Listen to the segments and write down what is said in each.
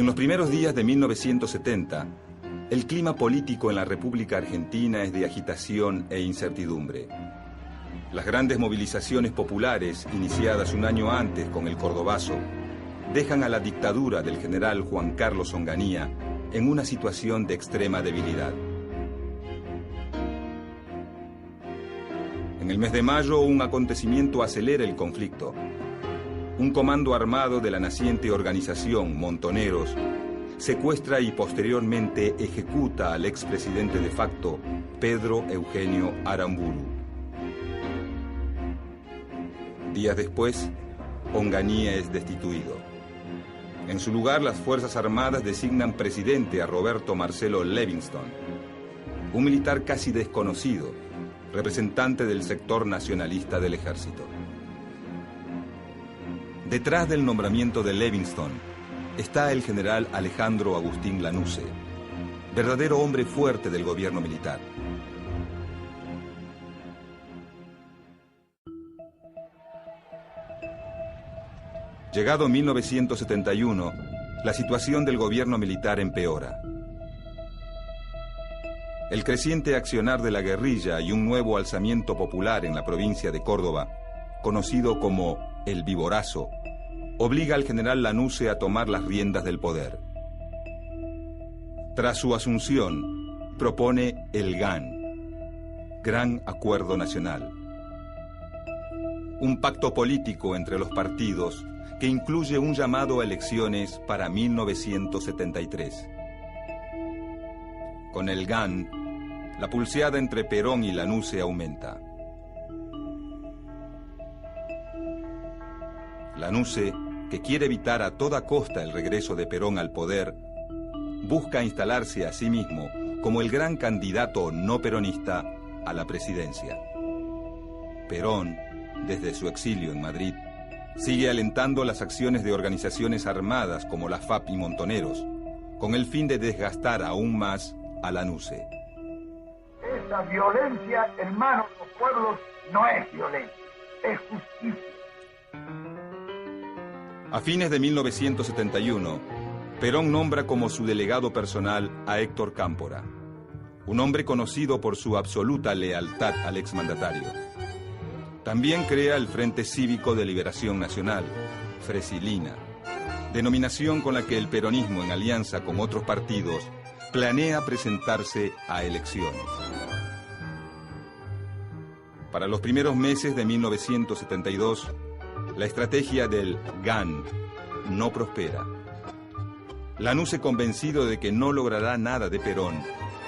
En los primeros días de 1970, el clima político en la República Argentina es de agitación e incertidumbre. Las grandes movilizaciones populares, iniciadas un año antes con el Cordobazo, dejan a la dictadura del general Juan Carlos Onganía en una situación de extrema debilidad. En el mes de mayo, un acontecimiento acelera el conflicto. Un comando armado de la naciente organización Montoneros secuestra y posteriormente ejecuta al expresidente de facto, Pedro Eugenio Aramburu. Días después, Onganía es destituido. En su lugar, las Fuerzas Armadas designan presidente a Roberto Marcelo Levingston, un militar casi desconocido, representante del sector nacionalista del ejército. Detrás del nombramiento de Levingston está el general Alejandro Agustín Lanusse, verdadero hombre fuerte del gobierno militar. Llegado 1971, la situación del gobierno militar empeora. El creciente accionar de la guerrilla y un nuevo alzamiento popular en la provincia de Córdoba, conocido como el Viborazo, obliga al general Lanusse a tomar las riendas del poder. Tras su asunción, propone el GAN, Gran Acuerdo Nacional, un pacto político entre los partidos que incluye un llamado a elecciones para 1973. Con el GAN, la pulseada entre Perón y Lanusse aumenta. Lanusse, que quiere evitar a toda costa el regreso de Perón al poder, busca instalarse a sí mismo como el gran candidato no peronista a la presidencia. Perón, desde su exilio en Madrid, sigue alentando las acciones de organizaciones armadas como la FAP y Montoneros, con el fin de desgastar aún más a Lanusse. Esa violencia, hermanos, los pueblos, no es violencia, es justicia. A fines de 1971, Perón nombra como su delegado personal a Héctor Cámpora, un hombre conocido por su absoluta lealtad al exmandatario. También crea el Frente Cívico de Liberación Nacional, Fresilina, denominación con la que el peronismo, en alianza con otros partidos, planea presentarse a elecciones. Para los primeros meses de 1972, la estrategia del GAN no prospera. Lanusse, convencido de que no logrará nada de Perón,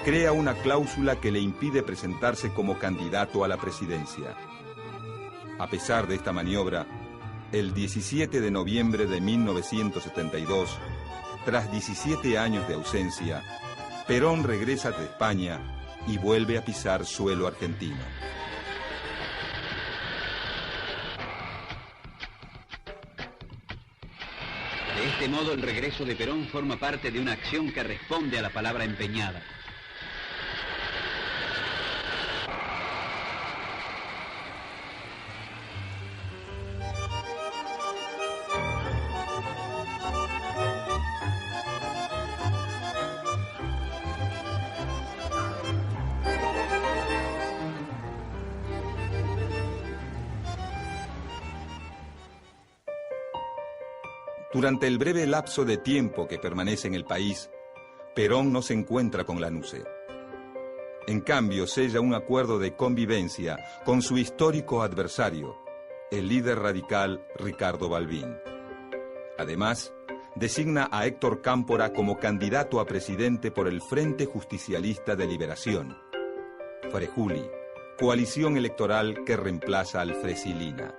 crea una cláusula que le impide presentarse como candidato a la presidencia. A pesar de esta maniobra, el 17 de noviembre de 1972, tras 17 años de ausencia, Perón regresa de España y vuelve a pisar suelo argentino. De este modo, el regreso de Perón forma parte de una acción que responde a la palabra empeñada. Durante el breve lapso de tiempo que permanece en el país, Perón no se encuentra con Lanusse. En cambio, sella un acuerdo de convivencia con su histórico adversario, el líder radical Ricardo Balbín. Además, designa a Héctor Cámpora como candidato a presidente por el Frente Justicialista de Liberación, Frejuli, coalición electoral que reemplaza al Fresilina.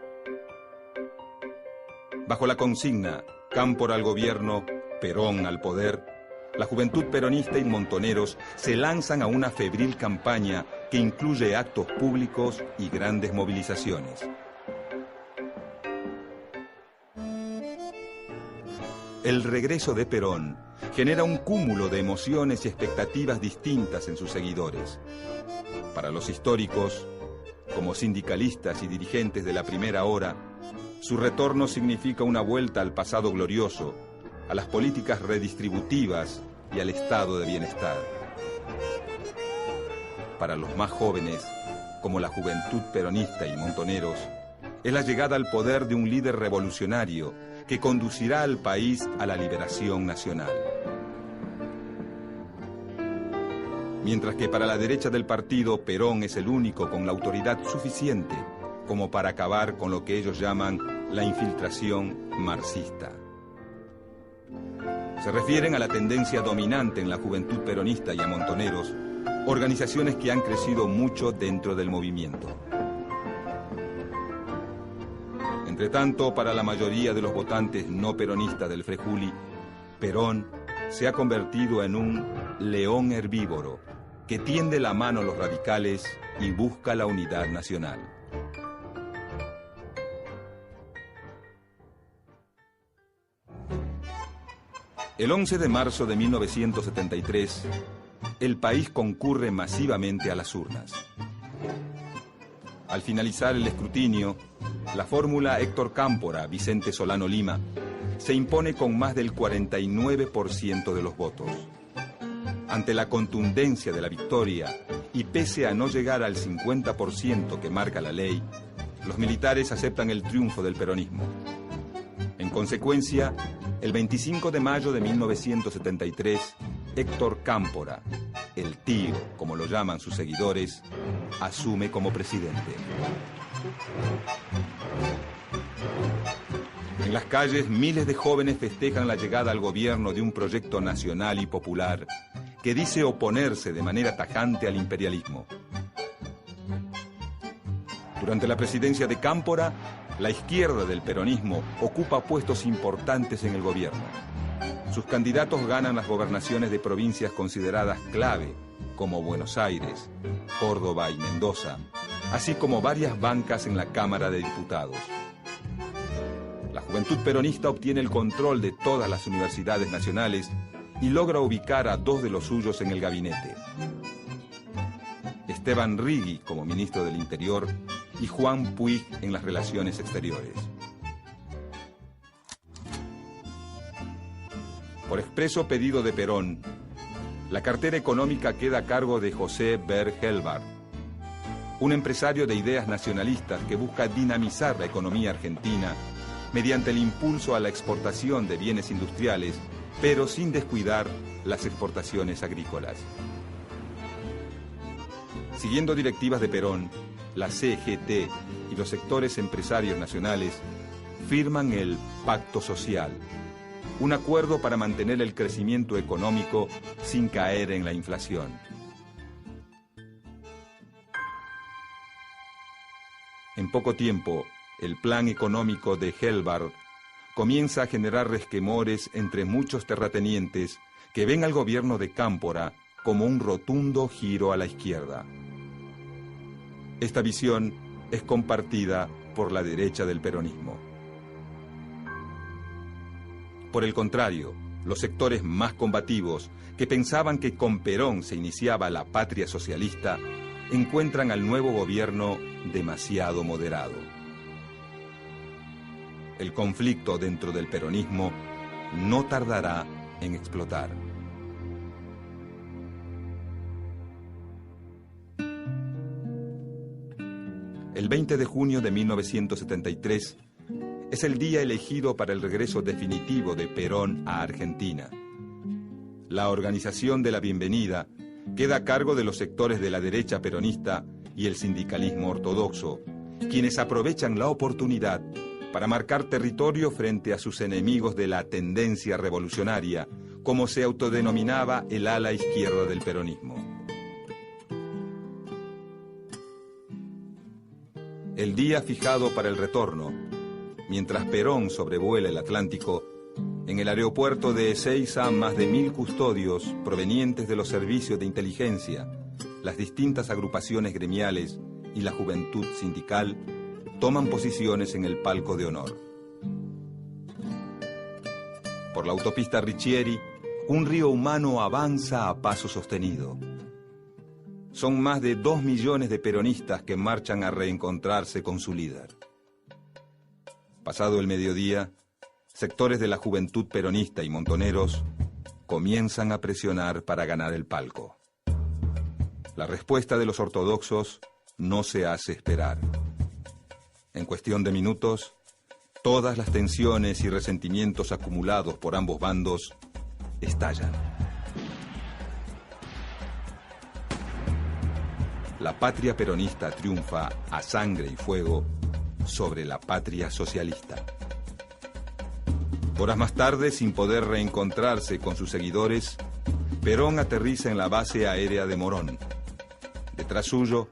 Bajo la consigna Cámpora al gobierno, Perón al poder, la juventud peronista y Montoneros se lanzan a una febril campaña que incluye actos públicos y grandes movilizaciones. El regreso de Perón genera un cúmulo de emociones y expectativas distintas en sus seguidores. Para los históricos, como sindicalistas y dirigentes de la primera hora, su retorno significa una vuelta al pasado glorioso, a las políticas redistributivas y al estado de bienestar. Para los más jóvenes, como la juventud peronista y Montoneros, es la llegada al poder de un líder revolucionario que conducirá al país a la liberación nacional. Mientras que para la derecha del partido, Perón es el único con la autoridad suficiente como para acabar con lo que ellos llaman la infiltración marxista. Se refieren a la tendencia dominante en la juventud peronista y a Montoneros, organizaciones que han crecido mucho dentro del movimiento. Entre tanto, para la mayoría de los votantes no peronistas del Frejuli, Perón se ha convertido en un león herbívoro que tiende la mano a los radicales y busca la unidad nacional. El 11 de marzo de 1973, el país concurre masivamente a las urnas. Al finalizar el escrutinio, la fórmula Héctor Cámpora, Vicente Solano Lima, se impone con más del 49% de los votos. Ante la contundencia de la victoria y pese a no llegar al 50% que marca la ley, los militares aceptan el triunfo del peronismo. En consecuencia, el 25 de mayo de 1973, Héctor Cámpora, el tío, como lo llaman sus seguidores, asume como presidente. En las calles, miles de jóvenes festejan la llegada al gobierno de un proyecto nacional y popular que dice oponerse de manera tajante al imperialismo. Durante la presidencia de Cámpora, la izquierda del peronismo ocupa puestos importantes en el gobierno. Sus candidatos ganan las gobernaciones de provincias consideradas clave, como Buenos Aires, Córdoba y Mendoza, así como varias bancas en la Cámara de Diputados. La juventud peronista obtiene el control de todas las universidades nacionales y logra ubicar a dos de los suyos en el gabinete. Esteban Rigui como ministro del Interior y Juan Puig en las Relaciones Exteriores. Por expreso pedido de Perón, la cartera económica queda a cargo de José Berg-Helbart, un empresario de ideas nacionalistas que busca dinamizar la economía argentina mediante el impulso a la exportación de bienes industriales, pero sin descuidar las exportaciones agrícolas. Siguiendo directivas de Perón, la CGT y los sectores empresarios nacionales firman el Pacto Social, un acuerdo para mantener el crecimiento económico sin caer en la inflación. En poco tiempo, el plan económico de Helbart comienza a generar resquemores entre muchos terratenientes que ven al gobierno de Cámpora como un rotundo giro a la izquierda. Esta visión es compartida por la derecha del peronismo. Por el contrario, los sectores más combativos, que pensaban que con Perón se iniciaba la patria socialista, encuentran al nuevo gobierno demasiado moderado. El conflicto dentro del peronismo no tardará en explotar. El 20 de junio de 1973 es el día elegido para el regreso definitivo de Perón a Argentina. La organización de la bienvenida queda a cargo de los sectores de la derecha peronista y el sindicalismo ortodoxo, quienes aprovechan la oportunidad para marcar territorio frente a sus enemigos de la tendencia revolucionaria, como se autodenominaba el ala izquierda del peronismo. El día fijado para el retorno, mientras Perón sobrevuela el Atlántico, en el aeropuerto de Ezeiza más de 1000 custodios provenientes de los servicios de inteligencia, las distintas agrupaciones gremiales y la juventud sindical toman posiciones en el palco de honor. Por la autopista Riccieri, un río humano avanza a paso sostenido. Son más de 2 millones de peronistas que marchan a reencontrarse con su líder. Pasado el mediodía, sectores de la juventud peronista y montoneros comienzan a presionar para ganar el palco. La respuesta de los ortodoxos no se hace esperar. En cuestión de minutos, todas las tensiones y resentimientos acumulados por ambos bandos estallan. La patria peronista triunfa a sangre y fuego sobre la patria socialista. Horas más tarde, sin poder reencontrarse con sus seguidores, Perón aterriza en la base aérea de Morón. Detrás suyo,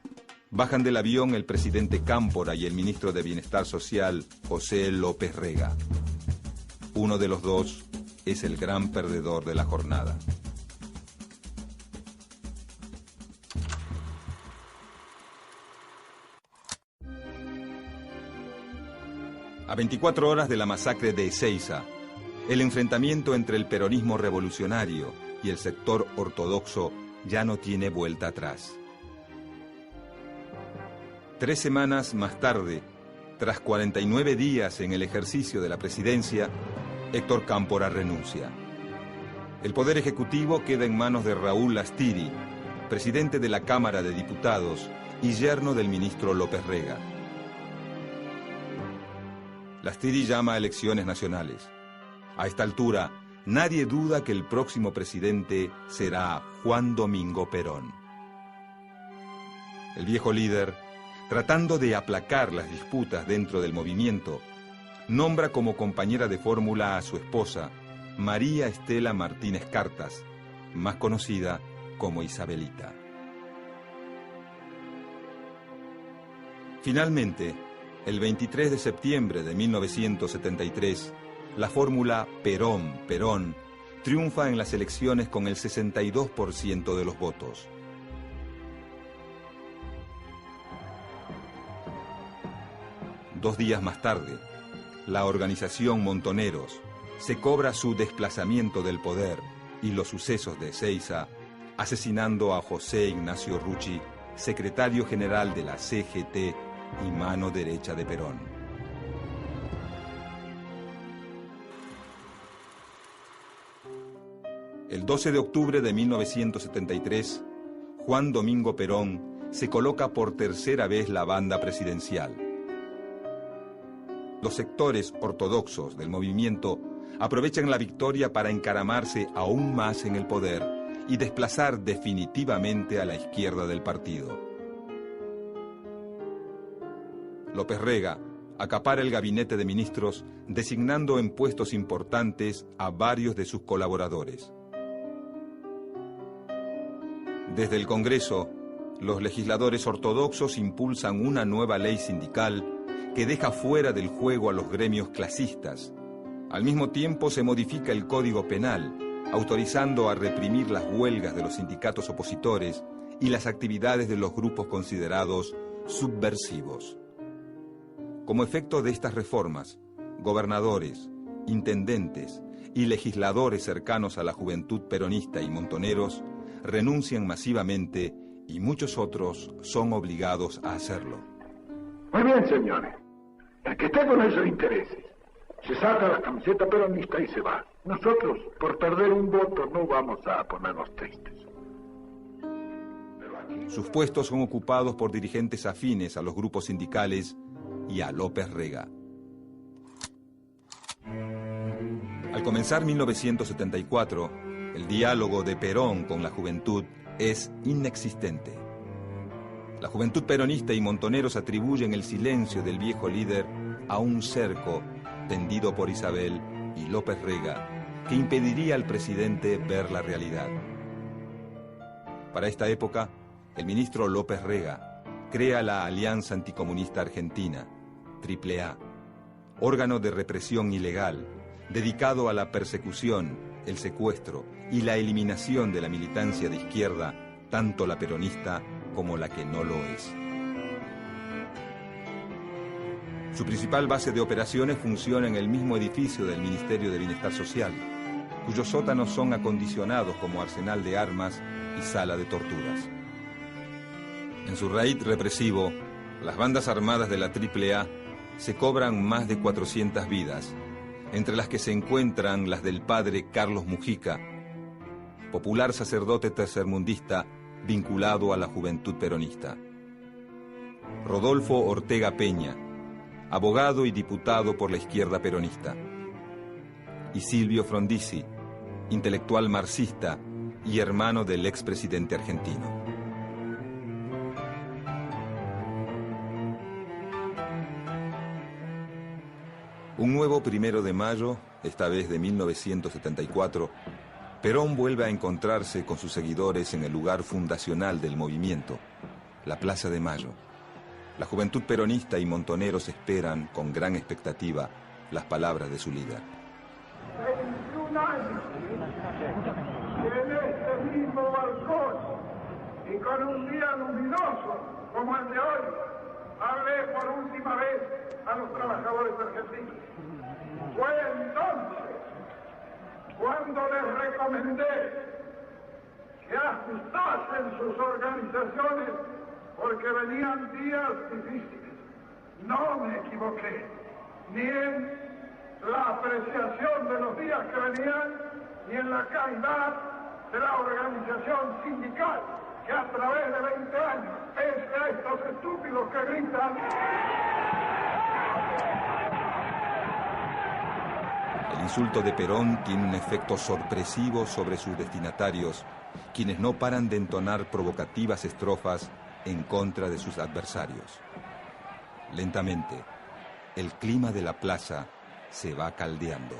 bajan del avión el presidente Cámpora y el ministro de Bienestar Social, José López Rega. Uno de los dos es el gran perdedor de la jornada. A 24 horas de la masacre de Ezeiza, el enfrentamiento entre el peronismo revolucionario y el sector ortodoxo ya no tiene vuelta atrás. 3 semanas más tarde, tras 49 días en el ejercicio de la presidencia, Héctor Cámpora renuncia. El poder ejecutivo queda en manos de Raúl Lastiri, presidente de la Cámara de Diputados y yerno del ministro López Rega. Lastiri llama a elecciones nacionales. A esta altura, nadie duda que el próximo presidente será Juan Domingo Perón. El viejo líder, tratando de aplacar las disputas dentro del movimiento, nombra como compañera de fórmula a su esposa, María Estela Martínez Cartas, más conocida como Isabelita. Finalmente, el 23 de septiembre de 1973, la fórmula Perón-Perón triunfa en las elecciones con el 62% de los votos. Dos días más tarde, la organización Montoneros se cobra su desplazamiento del poder y los sucesos de Ezeiza, asesinando a José Ignacio Rucci, secretario general de la CGT y mano derecha de Perón. El 12 de octubre de 1973, Juan Domingo Perón se coloca por tercera vez la banda presidencial. Los sectores ortodoxos del movimiento aprovechan la victoria para encaramarse aún más en el poder y desplazar definitivamente a la izquierda del partido. López Rega acapara el gabinete de ministros, designando en puestos importantes a varios de sus colaboradores. Desde el Congreso, los legisladores ortodoxos impulsan una nueva ley sindical que deja fuera del juego a los gremios clasistas. Al mismo tiempo se modifica el Código Penal, autorizando a reprimir las huelgas de los sindicatos opositores y las actividades de los grupos considerados subversivos. Como efecto de estas reformas, gobernadores, intendentes y legisladores cercanos a la juventud peronista y montoneros renuncian masivamente y muchos otros son obligados a hacerlo. Muy bien, señores. El que esté con esos intereses se saca la camiseta peronista y se va. Nosotros, por perder un voto, no vamos a ponernos tristes. Sus puestos son ocupados por dirigentes afines a los grupos sindicales y a López Rega. Al comenzar 1974, el diálogo de Perón con la juventud es inexistente. La juventud peronista y montoneros atribuyen el silencio del viejo líder a un cerco tendido por Isabel y López Rega que impediría al presidente ver la realidad. Para esta época, el ministro López Rega crea la Alianza Anticomunista Argentina, AAA, órgano de represión ilegal, dedicado a la persecución, el secuestro y la eliminación de la militancia de izquierda, tanto la peronista como la que no lo es. Su principal base de operaciones funciona en el mismo edificio del Ministerio de Bienestar Social, cuyos sótanos son acondicionados como arsenal de armas y sala de torturas. En su raid represivo, las bandas armadas de la AAA se cobran más de 400 vidas entre las que se encuentran las del padre Carlos Mujica, popular sacerdote tercermundista vinculado a la Juventud Peronista. Rodolfo Ortega Peña, abogado y diputado por la izquierda peronista. Y Silvio Frondizi, intelectual marxista y hermano del expresidente argentino. Un nuevo 1 de mayo, esta vez de 1974, Perón vuelve a encontrarse con sus seguidores en el lugar fundacional del movimiento, la Plaza de Mayo. La Juventud Peronista y Montoneros esperan con gran expectativa las palabras de su líder. 21 años, y en este mismo balcón, y con un día luminoso como el de hoy, hablé por última vez a los trabajadores argentinos. Fue entonces cuando les recomendé que ajustasen sus organizaciones porque venían días difíciles. No me equivoqué, ni en la apreciación de los días que venían, ni en la calidad de la organización sindical, que a través de 20 años, pese a estos estúpidos que gritan... El insulto de Perón tiene un efecto sorpresivo sobre sus destinatarios, quienes no paran de entonar provocativas estrofas en contra de sus adversarios. Lentamente, el clima de la plaza se va caldeando.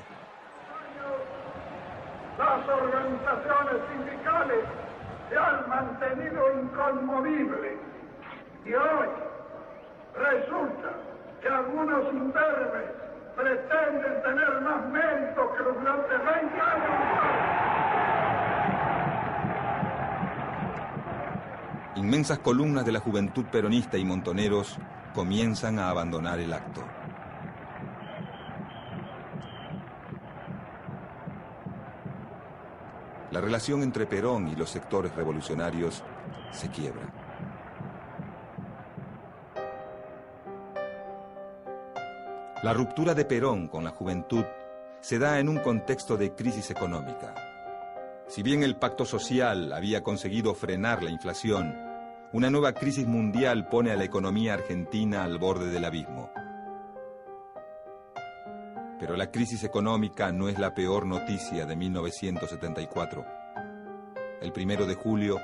Las organizaciones sindicales se han mantenido inconmovibles y hoy resulta que algunos imberbes pretenden tener más mérito que los durante 20 años. Inmensas columnas de la Juventud Peronista y Montoneros comienzan a abandonar el acto. La relación entre Perón y los sectores revolucionarios se quiebra. La ruptura de Perón con la juventud se da en un contexto de crisis económica. Si bien el pacto social había conseguido frenar la inflación, una nueva crisis mundial pone a la economía argentina al borde del abismo. Pero la crisis económica no es la peor noticia de 1974. El 1 de julio,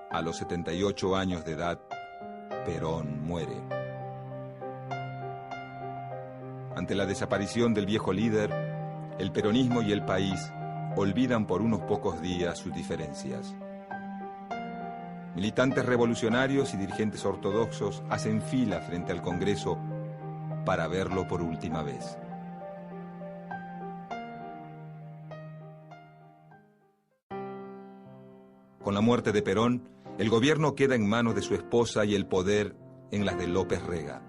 a los 78 años de edad, Perón muere. Ante la desaparición del viejo líder, el peronismo y el país olvidan por unos pocos días sus diferencias. Militantes revolucionarios y dirigentes ortodoxos hacen fila frente al Congreso para verlo por última vez. Con la muerte de Perón, el gobierno queda en manos de su esposa y el poder en las de López Rega.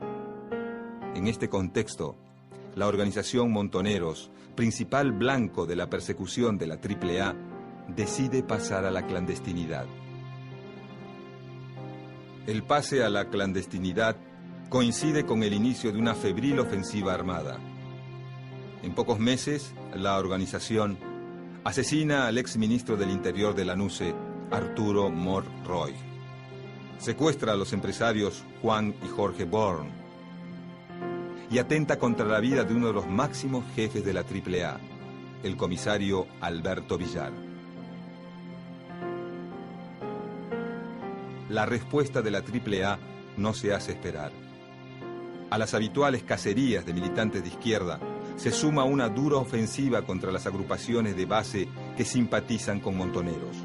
En este contexto, la organización Montoneros, principal blanco de la persecución de la AAA, decide pasar a la clandestinidad. El pase a la clandestinidad coincide con el inicio de una febril ofensiva armada. En pocos meses, la organización asesina al exministro del Interior de la NUCE, Arturo Mor Roy. Secuestra a los empresarios Juan y Jorge Born y atenta contra la vida de uno de los máximos jefes de la AAA, el comisario Alberto Villar. La respuesta de la AAA no se hace esperar. A las habituales cacerías de militantes de izquierda se suma una dura ofensiva contra las agrupaciones de base que simpatizan con Montoneros.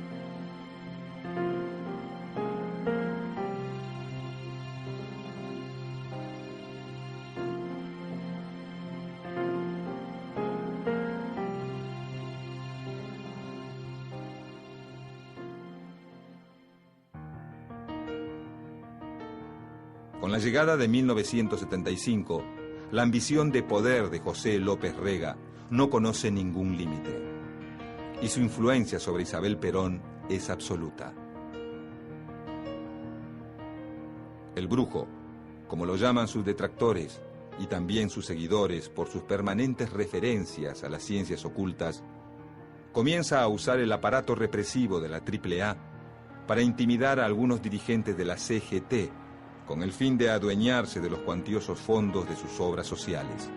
Con la llegada de 1975, la ambición de poder de José López Rega no conoce ningún límite, y su influencia sobre Isabel Perón es absoluta. El brujo, como lo llaman sus detractores, y también sus seguidores por sus permanentes referencias a las ciencias ocultas, comienza a usar el aparato represivo de la AAA para intimidar a algunos dirigentes de la CGT, con el fin de adueñarse de los cuantiosos fondos de sus obras sociales.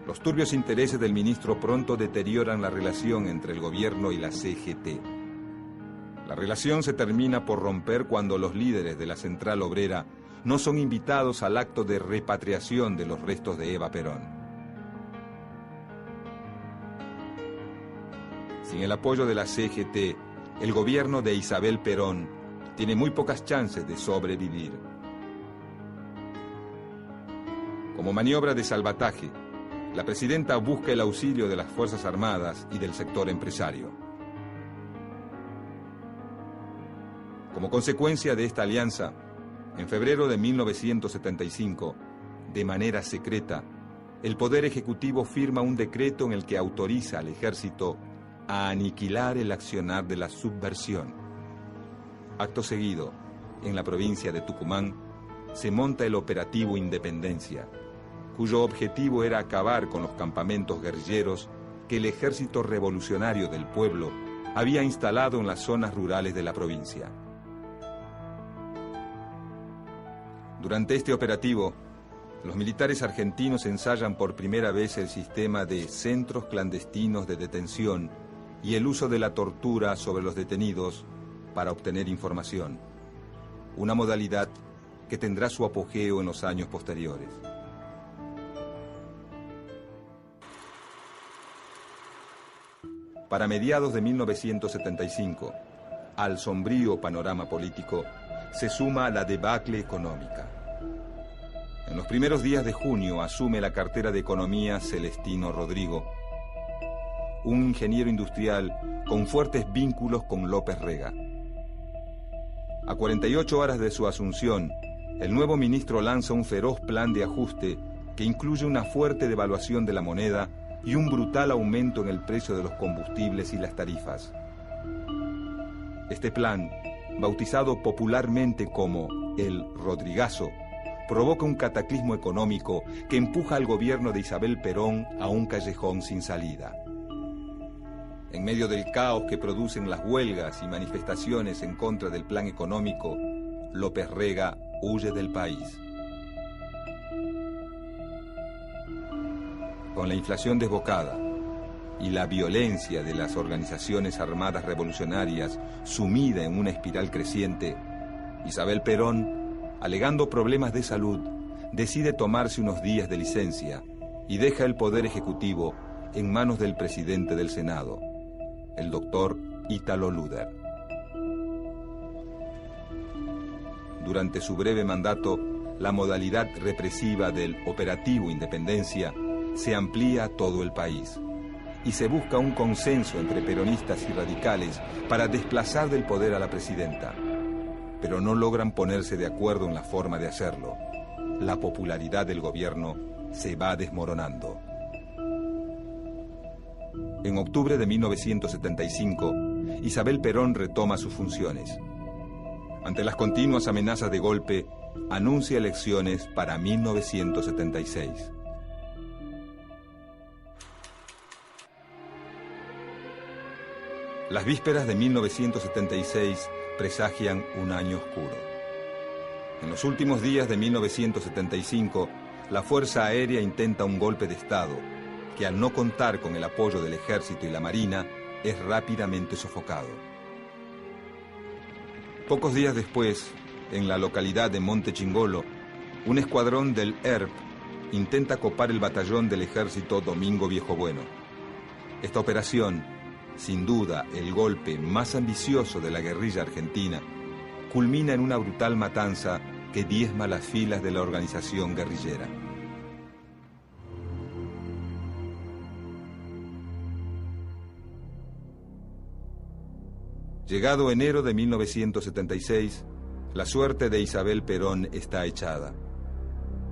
Los turbios intereses del ministro pronto deterioran la relación entre el gobierno y la CGT. La relación se termina por romper cuando los líderes de la Central Obrera no son invitados al acto de repatriación de los restos de Eva Perón. Sin el apoyo de la CGT, el gobierno de Isabel Perón tiene muy pocas chances de sobrevivir. Como maniobra de salvataje, la presidenta busca el auxilio de las Fuerzas Armadas y del sector empresario. Como consecuencia de esta alianza, en febrero de 1975, de manera secreta, el Poder Ejecutivo firma un decreto en el que autoriza al Ejército a aniquilar el accionar de la subversión. Acto seguido, en la provincia de Tucumán, se monta el Operativo Independencia, cuyo objetivo era acabar con los campamentos guerrilleros que el Ejército Revolucionario del Pueblo había instalado en las zonas rurales de la provincia. Durante este operativo, los militares argentinos ensayan por primera vez el sistema de centros clandestinos de detención y el uso de la tortura sobre los detenidos para obtener información, una modalidad que tendrá su apogeo en los años posteriores. Para mediados de 1975, al sombrío panorama político se suma la debacle económica. En los primeros días de junio asume la cartera de Economía Celestino Rodrigo, un ingeniero industrial con fuertes vínculos con López Rega. A 48 horas de su asunción, el nuevo ministro lanza un feroz plan de ajuste que incluye una fuerte devaluación de la moneda y un brutal aumento en el precio de los combustibles y las tarifas. Este plan, bautizado popularmente como el Rodrigazo, provoca un cataclismo económico que empuja al gobierno de Isabel Perón a un callejón sin salida. En medio del caos que producen las huelgas y manifestaciones en contra del plan económico, López Rega huye del país. Con la inflación desbocada y la violencia de las organizaciones armadas revolucionarias sumida en una espiral creciente, Isabel Perón, alegando problemas de salud, decide tomarse unos días de licencia y deja el Poder Ejecutivo en manos del presidente del Senado, el doctor Ítalo Luder. Durante su breve mandato, la modalidad represiva del Operativo Independencia se amplía a todo el país y se busca un consenso entre peronistas y radicales para desplazar del poder a la presidenta, pero no logran ponerse de acuerdo en la forma de hacerlo. La popularidad del gobierno se va desmoronando. En octubre de 1975, Isabel Perón retoma sus funciones. Ante las continuas amenazas de golpe, anuncia elecciones para 1976. Las vísperas de 1976 presagian un año oscuro. En los últimos días de 1975, la Fuerza Aérea intenta un golpe de Estado, que al no contar con el apoyo del Ejército y la Marina, es rápidamente sofocado. Pocos días después, en la localidad de Monte Chingolo, un escuadrón del ERP intenta copar el batallón del Ejército Domingo Viejo Bueno. Esta operación, sin duda el golpe más ambicioso de la guerrilla argentina, culmina en una brutal matanza que diezma las filas de la organización guerrillera. Llegado enero de 1976, la suerte de Isabel Perón está echada.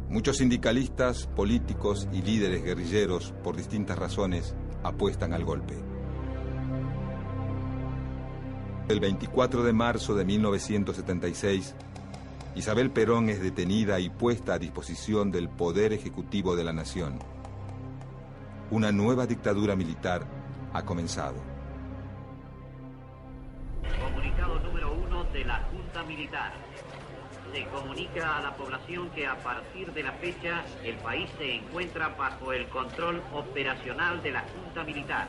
Muchos sindicalistas, políticos y líderes guerrilleros, por distintas razones, apuestan al golpe. El 24 de marzo de 1976, Isabel Perón es detenida y puesta a disposición del Poder Ejecutivo de la Nación. Una nueva dictadura militar ha comenzado. Comunicado número 1 de la Junta Militar. Se comunica a la población que a partir de la fecha el país se encuentra bajo el control operacional de la Junta Militar.